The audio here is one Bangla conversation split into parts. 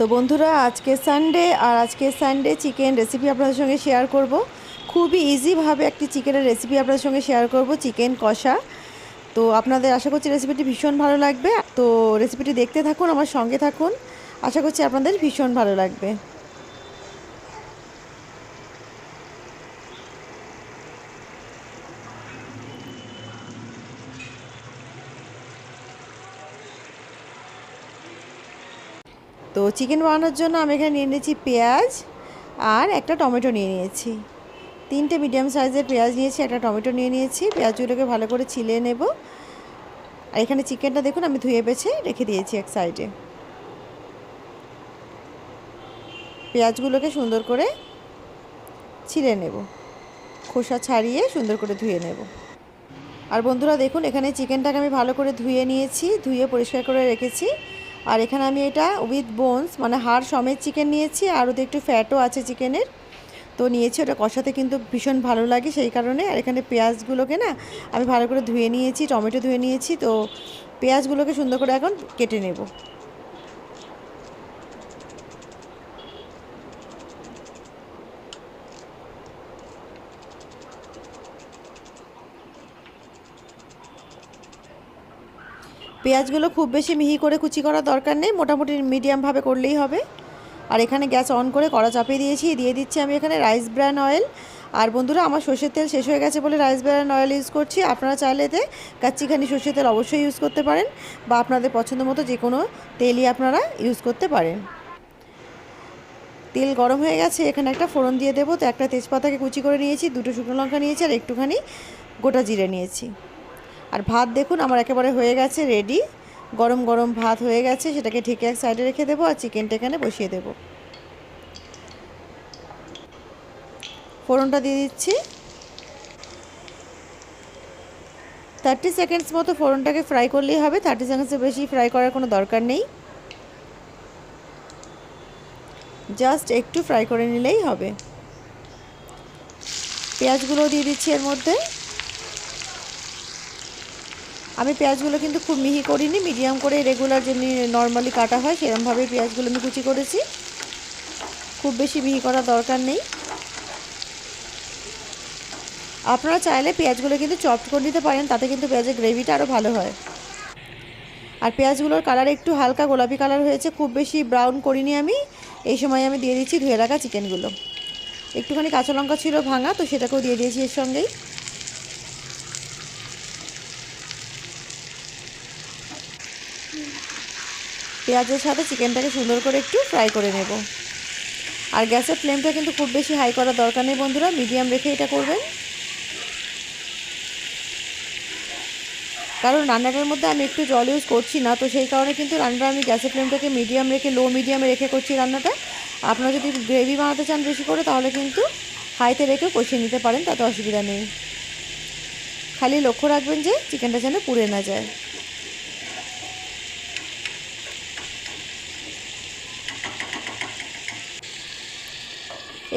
তো বন্ধুরা আজকে সানডে আর আজকে সানডে চিকেন রেসিপি আপনাদের সঙ্গে শেয়ার করব। খুবই ইজিভাবে একটি চিকেনের রেসিপি আপনাদের সঙ্গে শেয়ার করব, চিকেন কষা। তো আপনাদের আশা করছি রেসিপিটি ভীষণ ভালো লাগবে। তো রেসিপিটি দেখতে থাকুন, আমার সঙ্গে থাকুন, আশা করছি আপনাদের ভীষণ ভালো লাগবে। তো চিকেন বানানোর জন্য আমি এখানে নিয়ে নিয়েছি পেঁয়াজ আর একটা টমেটো নিয়ে নিয়েছি। 3টে মিডিয়াম সাইজের পেঁয়াজ নিয়েছি, একটা টমেটো নিয়ে নিয়েছি। পেঁয়াজগুলোকে ভালো করে ছিলে নেব। আর এখানে চিকেনটা দেখুন আমি ধুয়ে বেছে রেখে দিয়েছি এক সাইডে। পেঁয়াজগুলোকে সুন্দর করে ছিলে নেব, খোসা ছাড়িয়ে সুন্দর করে ধুয়ে নেব। আর বন্ধুরা দেখুন এখানে চিকেনটাকে আমি ভালো করে ধুয়ে নিয়েছি, ধুয়ে পরিষ্কার করে রেখেছি। আর এখানে আমি এটা উইথ বোনস মানে হাড় সমেত চিকেন নিয়েছি, আর ওতে একটু ফ্যাটও আছে চিকেনের। তো নিয়েছি, ওটা কষাতে কিন্তু ভীষণ ভালো লাগে সেই কারণে। আর এখানে পেঁয়াজগুলোকে না আমি ভালো করে ধুয়ে নিয়েছি, টমেটো ধুয়ে নিয়েছি। তো পেঁয়াজগুলোকে সুন্দর করে এখন কেটে নেব। পেঁয়াজগুলো খুব বেশি মিহি করে কুচি করার দরকার নেই, মোটামুটি মিডিয়ামভাবে করলেই হবে। আর এখানে গ্যাস অন করে কড়া চাপিয়ে দিয়েছি, দিয়ে দিচ্ছি আমি এখানে রাইস ব্র্যান অয়েল। আর বন্ধুরা আমার সর্ষের তেল শেষ হয়ে গেছে বলে রাইস ব্র্যান অয়েল ইউজ করছি। আপনারা চাইলে এতে কাচ্চিখানি সর্ষের তেল অবশ্যই ইউজ করতে পারেন, বা আপনাদের পছন্দ মতো যে কোনো তেলই আপনারা ইউজ করতে পারেন। তেল গরম হয়ে গেছে, এখানে একটা ফোড়ন দিয়ে দেবো। তো একটা তেজপাতাকে কুচি করে নিয়েছি, 2টো শুকনো লঙ্কা নিয়েছি, আর একটুখানি গোটা জিরে নিয়েছি। আর ভাত দেখুন আমার একেবারে হয়ে গেছে রেডি। গরম গরম ভাত হয়ে গেছে, সেটাকে ঢেকে এক সাইডে রেখে দেবো। আর চিকেনটা এখানে বসিয়ে দেবো। ফোড়নটা দিয়ে দিচ্ছি। 30 সেকেন্ডস মতো ফোড়নটাকে ফ্রাই করলেই হবে, 30 সেকেন্ডসের বেশি ফ্রাই করার কোনো দরকার নেই। জাস্ট একটু ফ্রাই করে নিলেই হবে। পেঁয়াজগুলো দিয়ে দিচ্ছি এর মধ্যে। আমি পেঁয়াজগুলো কিন্তু খুব মিহি করিনি, মিডিয়াম করে রেগুলার যেমনি নর্মালি কাটা হয় সেরকমভাবে পেঁয়াজগুলো আমি কুচি করেছি। খুব বেশি মিহি করার দরকার নেই। আপনারা চাইলে পেঁয়াজগুলো কিন্তু চপড করে নিতে পারেন, তাতে কিন্তু পেঁয়াজের গ্রেভিটা আরও ভালো হয়। আর পেঁয়াজগুলোর কালার একটু হালকা গোলাপি কালার হয়েছে, খুব বেশি ব্রাউন করিনি আমি। এই সময় আমি দিয়ে দিচ্ছি ধুয়ে রাখা চিকেনগুলো। একটুখানি কাঁচা লঙ্কা ছিল ভাঙা, তো সেটাকেও দিয়ে দিয়েছি এর সঙ্গেই। পেঁয়াজের সাথে চিকেনটাকে সুন্দর করে একটু ফ্রাই করে নেব। আর গ্যাসের ফ্লেমটা কিন্তু খুব বেশি হাই করার দরকার নেই বন্ধুরা, মিডিয়াম রেখে এটা করবেন। কারণ রান্নাটার মধ্যে আমি একটু জল ইউজ করছি না, তো সেই কারণে কিন্তু রান্নাটা আমি গ্যাসের ফ্লেমটাকে মিডিয়াম রেখে লো মিডিয়ামে রেখে করছি রান্নাটা। আপনারা যদি গ্রেভি বানাতে চান বেশি করে, তাহলে কিন্তু হাইতে রেখে কষিয়ে নিতে পারেন, তাতে অসুবিধা নেই। খালি লক্ষ্য রাখবেন যে চিকেনটা যেন পুড়ে না যায়।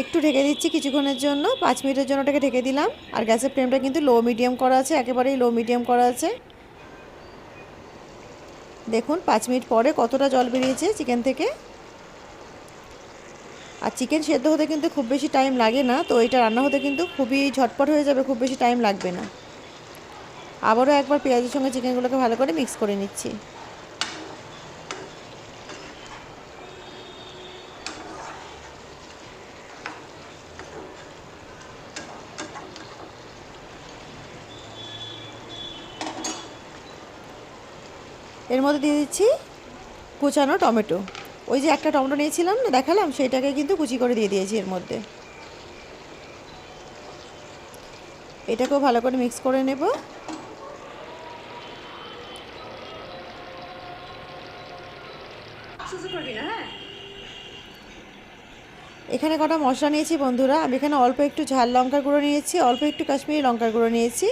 একটু ঢেকে দিচ্ছি কিছুক্ষণের জন্য, 5 মিনিটের জন্য ওটাকে ঢেকে দিলাম। আর গ্যাসের ফ্লেমটা কিন্তু লো মিডিয়াম করা আছে, একেবারেই লো মিডিয়াম করা আছে। দেখুন 5 মিনিট পরে কতটা জল বেরিয়েছে চিকেন থেকে। আর চিকেন সেদ্ধ হতে কিন্তু খুব বেশি টাইম লাগে না, তো এটা রান্না হতে কিন্তু খুবই ঝটপট হয়ে যাবে, খুব বেশি টাইম লাগবে না। আবারও একবার পেঁয়াজের সঙ্গে চিকেনগুলোকে ভালো করে মিক্স করে নিচ্ছি। এর মধ্যে দিয়ে দিচ্ছি কুচানো টমেটো। ওই যে একটা টমেটো নিয়েছিলাম না দেখালাম, সেইটাকে কিন্তু কুচি করে দিয়ে দিয়েছি এর মধ্যে। এটাকেও ভালো করে মিক্স করে নেব। এখানে কটা মশলা নিয়েছি বন্ধুরা। আমি এখানে অল্প একটু ঝাল লঙ্কার গুঁড়ো নিয়েছি, অল্প একটু কাশ্মীরি লঙ্কার গুঁড়ো নিয়েছি।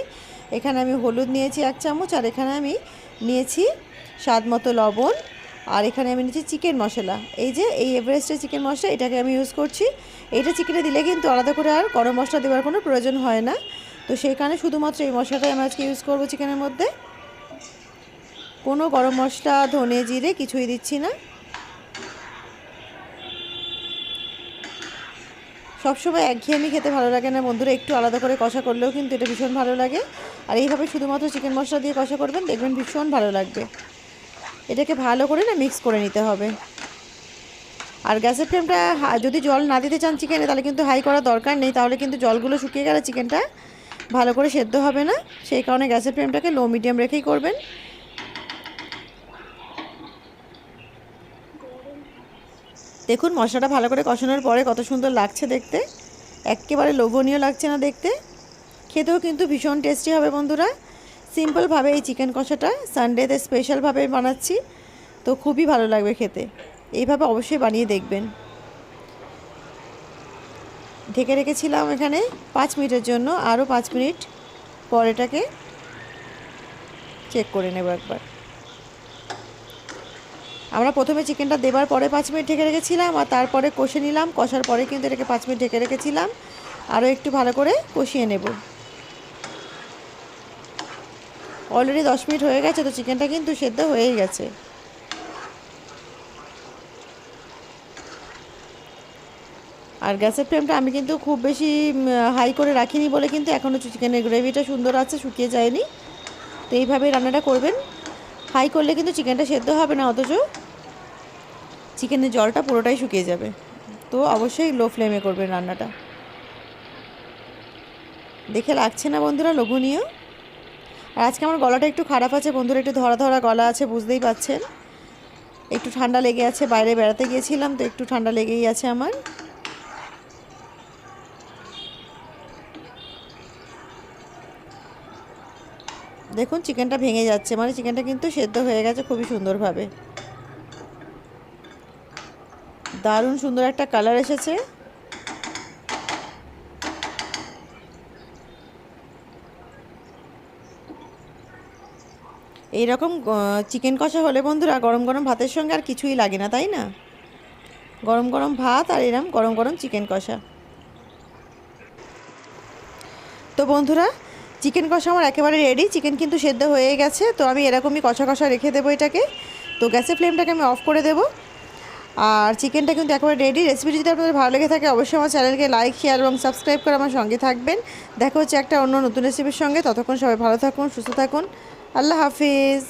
এখানে আমি হলুদ নিয়েছি 1 চামচ, আর এখানে আমি নিয়েছি স্বাদ মতো লবণ। আর এখানে আমি নিয়েছি চিকেন মশলা, এই যে এই এভারেস্টের চিকেন মশলা, এটাকে আমি ইউজ করছি। এইটা চিকেনে দিলে কিন্তু আলাদা করে আর গরম মশলা দেওয়ার কোনো প্রয়োজন হয় না, তো সেই কারণে শুধুমাত্র এই মশলাটাই আমি আজকে ইউজ করবো চিকেনের মধ্যে। কোনো গরম মশলা ধনে জিরে কিছুই দিচ্ছি না। সবসময় একঘেয়েমি খেতে ভালো লাগে না বন্ধুরা, একটু আলাদা করে কষা করলেও কিন্তু এটা ভীষণ ভালো লাগে। আর এইভাবে শুধুমাত্র চিকেন মশলা দিয়ে কষা করবেন, দেখবেন ভীষণ ভালো লাগবে। এটাকে ভালো করে না মিক্স করে নিতে হবে। আর গ্যাসের ফ্লেমটা যদি জল না দিতে চান চিকেনে, তাহলে কিন্তু হাই করার দরকার নেই, তাহলে কিন্তু জলগুলো শুকিয়ে গেলে চিকেনটা ভালো করে সেদ্ধ হবে না। সেই কারণে গ্যাসের ফ্লেমটাকে লো মিডিয়াম রেখেই করবেন। দেখুন মশলাটা ভালো করে কষানোর পরে কত সুন্দর লাগছে দেখতে, একেবারে লোভনীয় লাগছে না দেখতে, খেতেও কিন্তু ভীষণ টেস্টি হবে বন্ধুরা। সিম্পলভাবে এই চিকেন কষাটা সানডেতে স্পেশালভাবে বানাচ্ছি, তো খুবই ভালো লাগবে খেতে। এইভাবে অবশ্যই বানিয়ে দেখবেন। ঢেকে রেখেছিলাম এখানে 5 মিনিটের জন্য, আরও 5 মিনিট পর এটাকে চেক করে নেব একবার। আমরা প্রথমে চিকেনটা দেবার পরে 5 মিনিট ঢেকে রেখেছিলাম, আর তারপরে কষে নিলাম। কষার পরে কিন্তু এটাকে 5 মিনিট ঢেকে রেখেছিলাম, আরও একটু ভালো করে কষিয়ে নেব। অলরেডি 10 মিনিট হয়ে গেছে, তো চিকেনটা কিন্তু সেদ্ধ হয়েই গেছে। আর গ্যাসের ফ্লেমটা আমি কিন্তু খুব বেশি হাই করে রাখিনি বলে কিন্তু এখনও চিকেনের গ্রেভিটা সুন্দর আছে, শুকিয়ে যায়নি। তো এইভাবেই রান্নাটা করবেন। হাই করলে কিন্তু চিকেনটা সেদ্ধ হবে না, অথচ চিকেনের জলটা পুরোটাই শুকিয়ে যাবে। তো অবশ্যই লো ফ্লেমে করবেন রান্নাটা। দেখে লাগছে না বন্ধুরা লোভনীয়? আর আজকে আমার গলাটা একটু খারাপ আছে বন্ধুরা, একটু ধরা ধরা গলা আছে, বুঝতেই পাচ্ছেন। একটু ঠান্ডা লেগে আছে, বাইরে বেড়াতে গিয়েছিলাম, তো একটু ঠান্ডা লেগেই আছে আমার। দেখুন চিকেনটা ভেঙে যাচ্ছে, মানে চিকেনটা কিন্তু সেদ্ধ হয়ে গেছে খুবই সুন্দরভাবে। দারুণ সুন্দর একটা কালার এসেছে। এইরকম চিকেন কষা হলে বন্ধুরা গরম গরম ভাতের সঙ্গে আর কিছুই লাগে না, তাই না? গরম গরম ভাত আর এরম গরম গরম চিকেন কষা। তো বন্ধুরা চিকেন কষা আমার একেবারে রেডি। চিকেন কিন্তু সেদ্ধ হয়ে গেছে, তো আমি এরকমই কষা কষা রেখে দেবো এটাকে। তো গ্যাসের ফ্লেমটাকে আমি অফ করে দেবো। আর চিকেনটা কিন্তু একেবারে রেডি। রেসিপিটি যদি আপনাদের ভালো লেগে থাকে অবশ্যই আমার চ্যানেলকে লাইক, শেয়ার এবং সাবস্ক্রাইব করে আমার সঙ্গে থাকবেন। দেখা হচ্ছে একটা অন্য নতুন রেসিপির সঙ্গে। ততক্ষণ সবাই ভালো থাকুন, সুস্থ থাকুন। আল্লাহ হাফিজ।